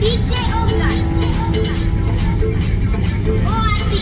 DJ Omkar. ORP.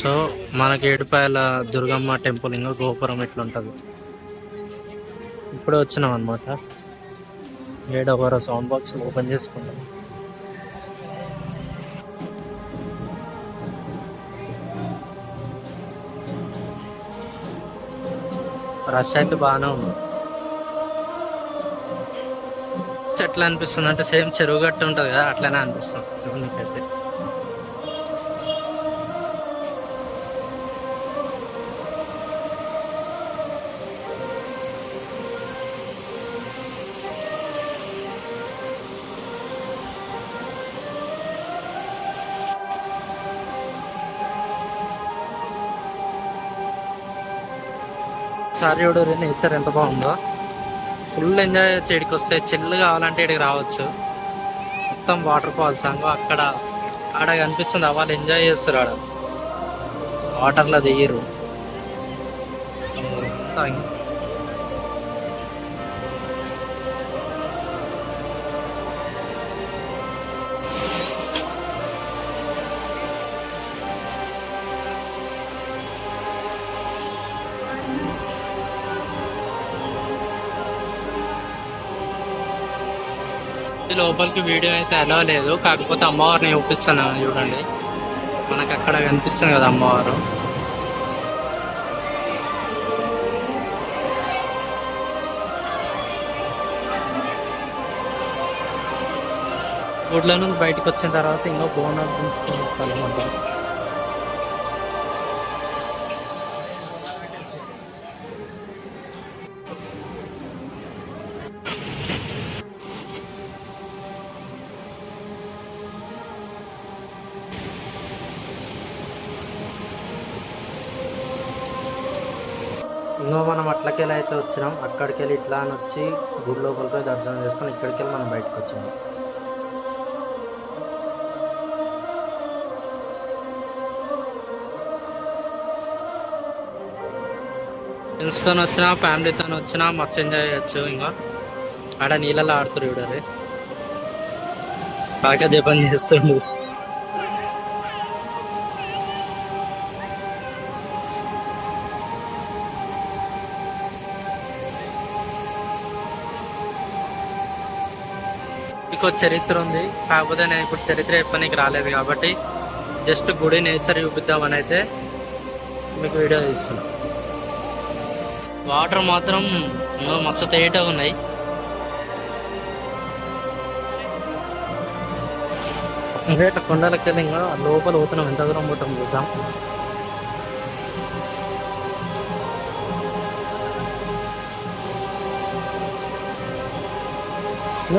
So మనకి Edupayala Durgamma temple ఇంకా గోపురం ఎట్లుంటుంది ఇప్పుడు వచ్చినాం అనమాట. ఏడవర సౌండ్ బాక్స్ ఓపెన్ చేసుకుంటాం. రష్ అయితే బాగానే ఉంది. ఎట్లా అనిపిస్తుంది అంటే సేమ్ చెరువు గట్టు ఉంటుంది కదా, అట్లనే అనిపిస్తుంది నీకైతే. సారీ చూడు నేచర్ ఎంత బాగుందో. ఫుల్ ఎంజాయ్ చేయొచ్చు. ఇక్కడికి వస్తే చిల్లు కావాలంటే ఇక్కడికి రావచ్చు. మొత్తం వాటర్ ఫాల్స్ అంగో అక్కడ ఆడ కనిపిస్తుంది. వాళ్ళు ఎంజాయ్ చేస్తారు ఆడ వాటర్లో దియ్యరు. లోపలికి వీడియో అయితే అలా లేదు, కాకపోతే అమ్మవారిని చూపిస్తాను చూడండి. మనకు అక్కడ కనిపిస్తుంది కదా అమ్మవారు. గుడ్ల నుంచి బయటకు వచ్చిన తర్వాత ఇంకా బోనాలు దించుకొని స్థలం అంటారు. ఇంకో మనం అట్లకెళ్ళి అయితే వచ్చినాం. అక్కడికి వెళ్ళి ఇట్లా అని వచ్చి గుడి లోపలిపై దర్శనం చేసుకొని ఇక్కడికి వెళ్ళి మనం బయటకు వచ్చినాం. ఫ్రెండ్స్తో వచ్చినా ఫ్యామిలీతో వచ్చినా మస్తు ఎంజాయ్ చేయొచ్చు. ఇంకా ఆడ నీళ్ళలో ఆడుతురు చూడరే, బాగా జపం చేస్తుండు. చరిత్ర ఉంది, కాకపోతే నేను ఇప్పుడు చరిత్ర చెప్పనీకి రాలేదు కాబట్టి జస్ట్ గుడి నేచర్ చూపిద్దామని అయితే మీకు వీడియో తీస్తున్నా. వాటర్ మాత్రం మస్తు తేటగా ఉన్నాయి. ఇంకా ఇట్లా కొండలకి వెళ్ళి ఇంకా లోపల పోతున్నాం. ఎంత దూరం పోతాం చూద్దాం.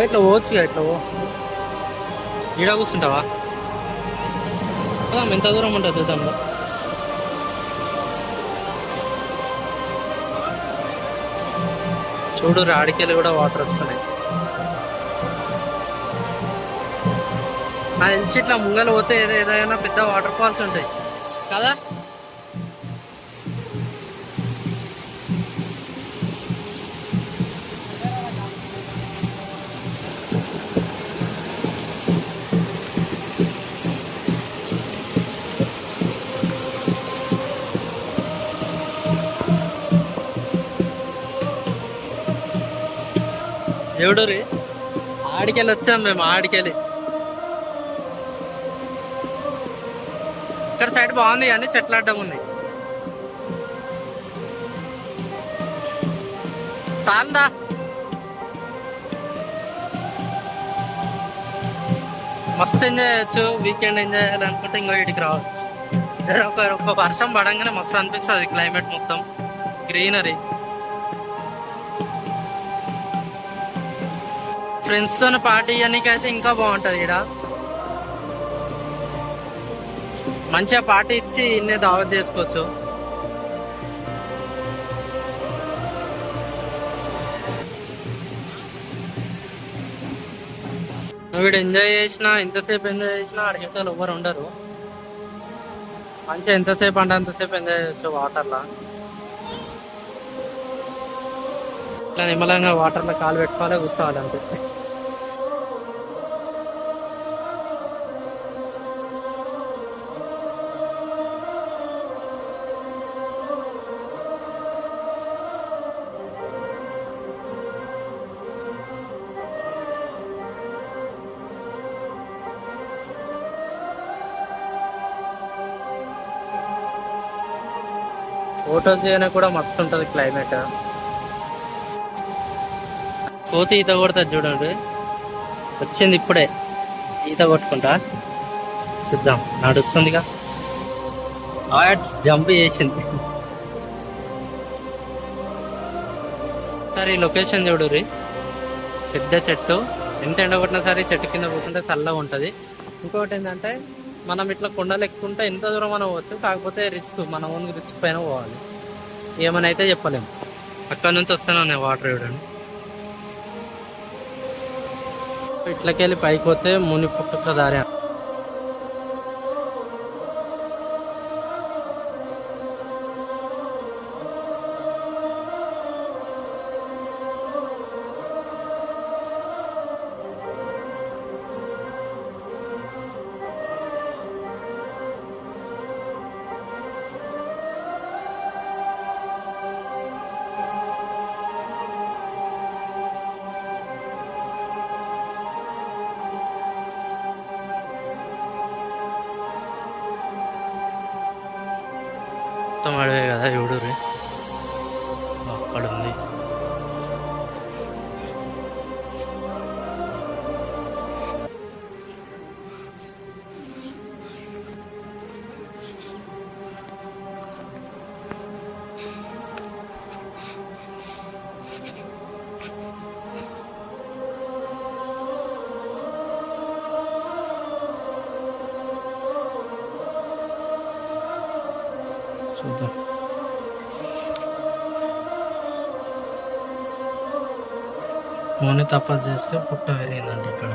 ఇట్లా పోవచ్చు, ఇట్లా ఈడ కూర్చుంటావా? ఎంత దూరం ఉంటుంది చూద్దాంలో. చూడు రాడికెళ్ళి కూడా వాటర్ వస్తున్నాయి. నా తెలిసి ఇట్లా ముంగలు పోతే ఏదైనా పెద్ద వాటర్ ఫాల్స్ ఉంటాయి కదా. ఎవడూరి ఆడికెళ్ళి వచ్చాం మేము. ఆడికెళ్ళి ఇక్కడ సైడ్ బాగుంది కానీ చెట్ల అడ్డం ఉంది. చాలదా మస్తు ఎంజాయ్ చేయొచ్చు. వీకెండ్ ఎంజాయ్ చేయాలనుకుంటే ఇంకో వీటికి రావచ్చు. ఒక వర్షం పడంగానే మస్తు అనిపిస్తుంది క్లైమేట్ మొత్తం గ్రీనరీ. ఫ్రెండ్స్తో పార్టీ ఇవన్నీకి అయితే ఇంకా బాగుంటుంది. ఇక్కడ మంచిగా పార్టీ ఇచ్చి ఇన్నే దావత్ చేసుకోవచ్చు. వీడు ఎంజాయ్ చేసినా ఎంతసేపు ఎంజాయ్ చేసినా అడిగితే ఎవరు ఉండరు. మంచిగా ఎంతసేపు అంటే అంతసేపు ఎంజాయ్ చేయొచ్చు వాటర్లో. ఇట్లా నిమ్మలంగా వాటర్లో కాలు పెట్టుకోవాలి, కూర్చోవాలి అంతే. ఫోటోస్ చేయడానికి కూడా మస్తు ఉంటుంది క్లైమేట్. కోతి ఈత కొడుతుంది చూడండి. వచ్చింది ఇప్పుడే ఈత కొట్టుకుంటా. చూద్దాం, నడుస్తుందిగా. జంప్ చేసింది. సరే ఈ లొకేషన్ చూడుర్రి. పెద్ద చెట్టు, ఎంత ఎండ కొట్టినా సరే చెట్టు కింద కూర్చుంటే చల్లగా ఉంటుంది. ఇంకొకటి ఏంటంటే మనం ఇట్లా కొండలు ఎక్కుంటే ఎంత దూరం మనం పోవచ్చు. కాకపోతే రిస్క్, మన ఓన్ రిస్క్ పైన పోవాలి. ఏమని అయితే చెప్పలేము. అక్కడ నుంచి వస్తూనే ఉన్నాయి వాటర్. చూడండి, ఇట్లకెళ్ళి పైకి పోతే ముని పుట్టుక దారి. మొత్తం అడవే కదా చూడుర్రి. అక్కడ ఉంది. చూద్దాం. ముని తపస్సు చేస్తే పుట్ట వెళ్ళిందండి ఇక్కడ.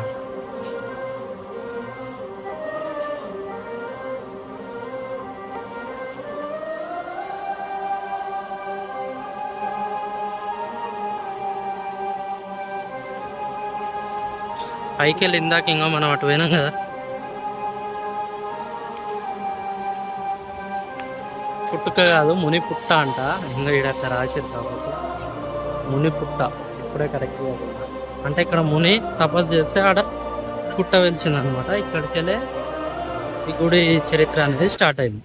పైకి వెళ్ళి ఇందాక ఇంకా మనం అటు పోయినాం కదా. పుట్టుక కాదు, ముని పుట్ట అంట. ఇంకా ఇక్కడ అట్లా రాసేది కాబట్టి ముని పుట్ట. ఇప్పుడే కరెక్ట్గా అంటే ఇక్కడ ముని తపస్సు చేస్తే ఆడ పుట్ట వెలిసింది అనమాట. ఇక్కడికి వెళ్ళే ఈ గుడి చరిత్ర అనేది స్టార్ట్ అయింది.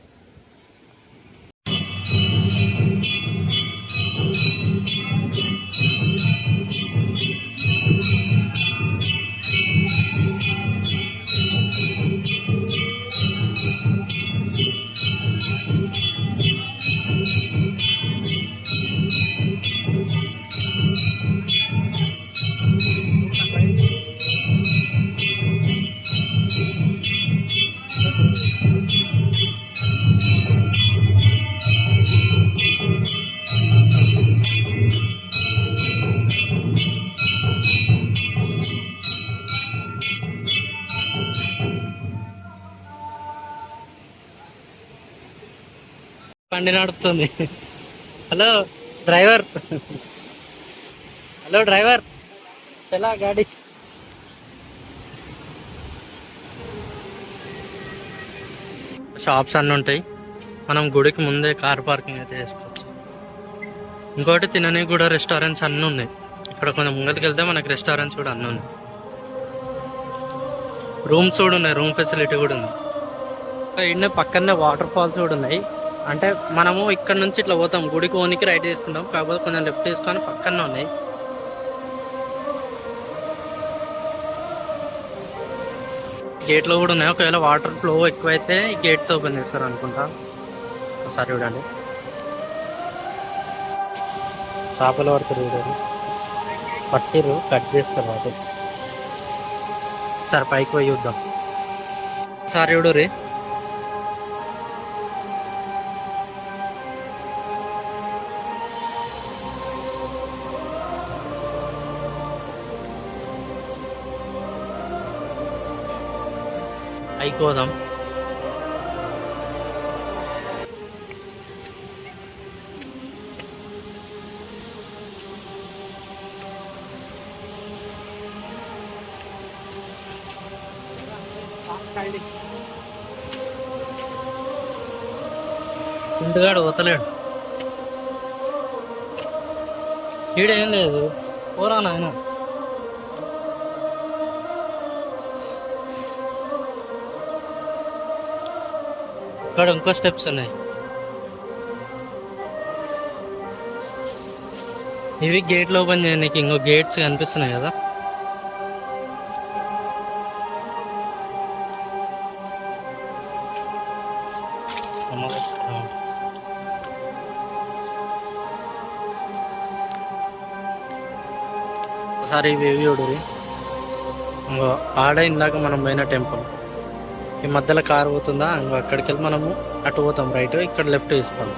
బండి నడుస్తుంది. హలో డ్రైవర్, హలో డ్రైవర్, చలా గాడి. షాప్స్ అన్నీ ఉంటాయి. మనం గుడికి ముందే కార్ పార్కింగ్ అయితే చేసుకోవచ్చు. ఇంకోటి తినని కూడా రెస్టారెంట్స్ అన్నీ ఉన్నాయి ఇక్కడ. ఇక్కడ కొంచెం ముంగలికి వెళ్తే మనకి రెస్టారెంట్స్ కూడా అన్నీ ఉన్నాయి. రూమ్స్ కూడా ఉన్నాయి, రూమ్ ఫెసిలిటీ కూడా ఉంది. ఇన్నే పక్కనే వాటర్ ఫాల్స్ కూడా ఉన్నాయి. అంటే మనము ఇక్కడ నుంచి ఇట్లా పోతాం, గుడికి ఓనికి రైట్ తీసుకుంటాం, కాకపోతే కొంచెం లెఫ్ట్ తీసుకొని పక్కనే ఉన్నాయి. గేట్లో కూడా ఉన్నాయి. ఒకవేళ వాటర్ ఫ్లో ఎక్కువైతే గేట్స్ ఓపెన్ చేస్తారు అనుకుంటా. ఒకసారి చూడండి, చేపల వరకు చూడండి, పట్టిరు కట్ చేస్తారు వాటి. సరే పైకి పోయి చూద్దాం. ఒకసారి చూడు రే, పైకి పోదాం. ఇంటికాడు పోతలేడు, ఈడేం లేదు, పోరా నాయన. ఇక్కడ ఇంకో స్టెప్స్ ఉన్నాయి. ఇవి గేట్లు ఓపెన్ చేయడానికి ఇంకో గేట్స్ కనిపిస్తున్నాయి కదా. ఒకసారి ఇవి చూడు, ఇంకో ఆడ ఇందాక మనం పోయిన టెంపుల్, ఈ మధ్యలో కారు పోతుందా, ఇంకో అక్కడికి వెళ్ళి మనము అటు పోతాం రైట్, ఇక్కడ లెఫ్ట్ తీసుకోవాలి.